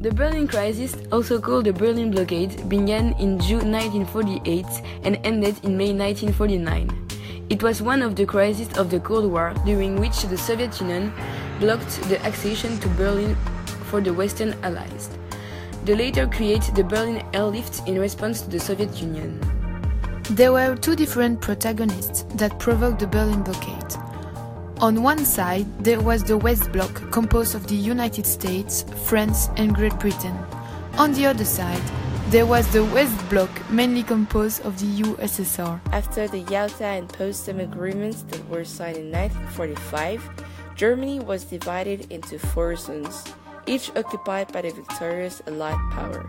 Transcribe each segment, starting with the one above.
The Berlin Crisis, also called the Berlin Blockade, began in June 1948 and ended in May 1949. It was one of the crises of the Cold War, during which the Soviet Union blocked the accession to Berlin for the Western Allies. They later created the Berlin Airlift in response to the Soviet Union. There were two different protagonists that provoked the Berlin blockade. On one side, there was the West Bloc, composed of the United States, France, and Great Britain. On the other side, there was the West Bloc, mainly composed of the USSR. After the Yalta and Potsdam agreements that were signed in 1945, Germany was divided into four zones, each occupied by the victorious Allied power: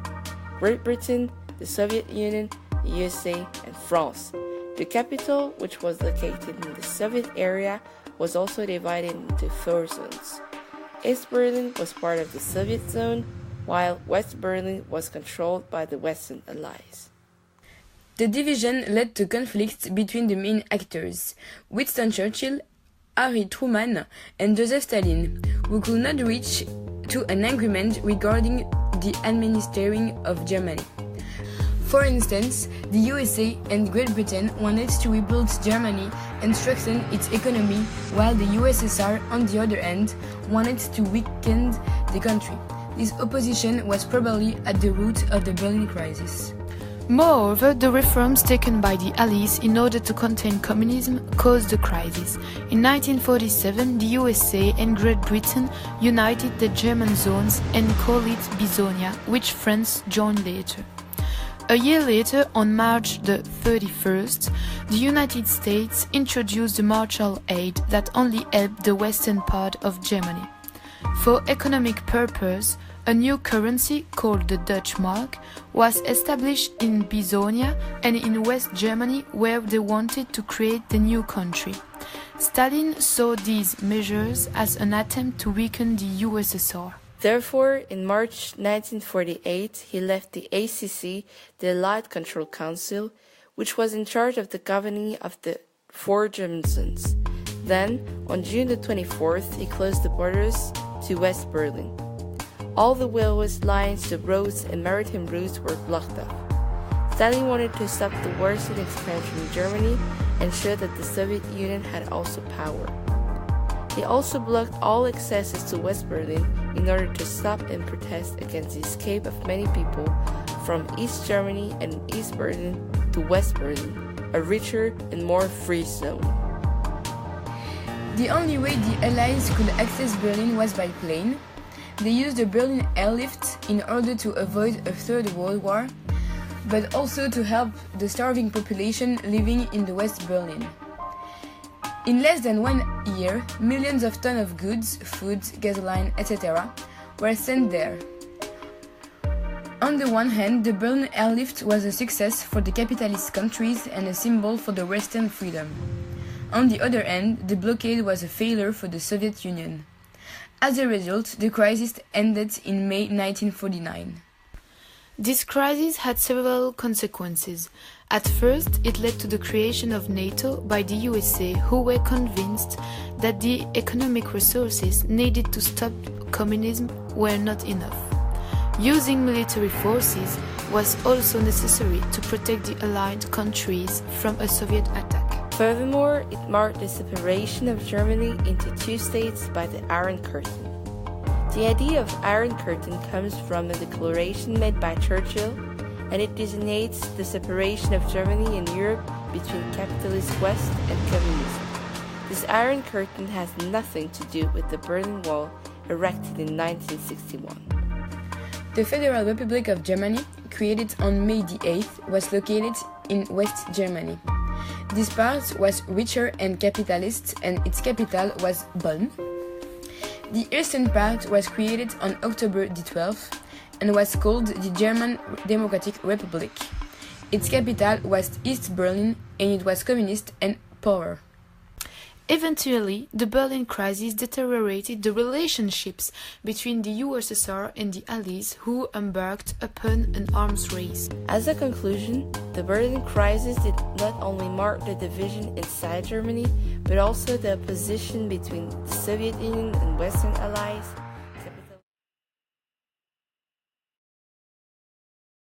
Great Britain, the Soviet Union, the USA, and France. The capital, which was located in the Soviet area, was also divided into four zones. East Berlin was part of the Soviet zone, while West Berlin was controlled by the Western Allies. The division led to conflicts between the main actors, Winston Churchill, Harry Truman, and Joseph Stalin, who could not reach to an agreement regarding the administering of Germany. For instance, the USA and Great Britain wanted to rebuild Germany and strengthen its economy, while the USSR, on the other hand, wanted to weaken the country. This opposition was probably at the root of the Berlin Crisis. Moreover, the reforms taken by the Allies in order to contain communism caused the crisis. In 1947, the USA and Great Britain united the German zones and called it Bisonia, which France joined later. A year later, on March the 31st, the United States introduced the Marshall Aid that only helped the western part of Germany. For economic purpose, a new currency, called the Dutch mark, was established in Bisonia and in West Germany, where they wanted to create the new country. Stalin saw these measures as an attempt to weaken the USSR. Therefore, in March 1948, he left the ACC, the Allied Control Council, which was in charge of the governing of the four German zones. Then, on June the 24th, he closed the borders to West Berlin. All the railways lines, the roads, and maritime routes were blocked off. Stalin wanted to stop the worsening expansion in Germany and show that the Soviet Union had also power. He also blocked all accesses to West Berlin in order to stop and protest against the escape of many people from East Germany and East Berlin to West Berlin, a richer and more free zone. The only way the Allies could access Berlin was by plane. They used the Berlin Airlift in order to avoid a Third World War, but also to help the starving population living in the West Berlin. In less than 1 year, millions of tons of goods, food, gasoline, etc. were sent there. On the one hand, the Berlin Airlift was a success for the capitalist countries and a symbol for the Western freedom. On the other hand, the blockade was a failure for the Soviet Union. As a result, the crisis ended in May 1949. This crisis had several consequences. At first, it led to the creation of NATO by the USA, who were convinced that the economic resources needed to stop communism were not enough. Using military forces was also necessary to protect the Allied countries from a Soviet attack. Furthermore, it marked the separation of Germany into two states by the Iron Curtain. The idea of Iron Curtain comes from a declaration made by Churchill, and it designates the separation of Germany and Europe between capitalist West and communism. This Iron Curtain has nothing to do with the Berlin Wall erected in 1961. The Federal Republic of Germany, created on May the 8th, was located in West Germany. This part was richer and capitalist, and its capital was Bonn. The eastern part was created on October the 12th and was called the German Democratic Republic. Its capital was East Berlin, and it was communist and poor. Eventually, the Berlin crisis deteriorated the relationships between the USSR and the Allies, who embarked upon an arms race. As a conclusion, the Berlin crisis did not only mark the division inside Germany, but also the opposition between the Soviet Union and Western Allies,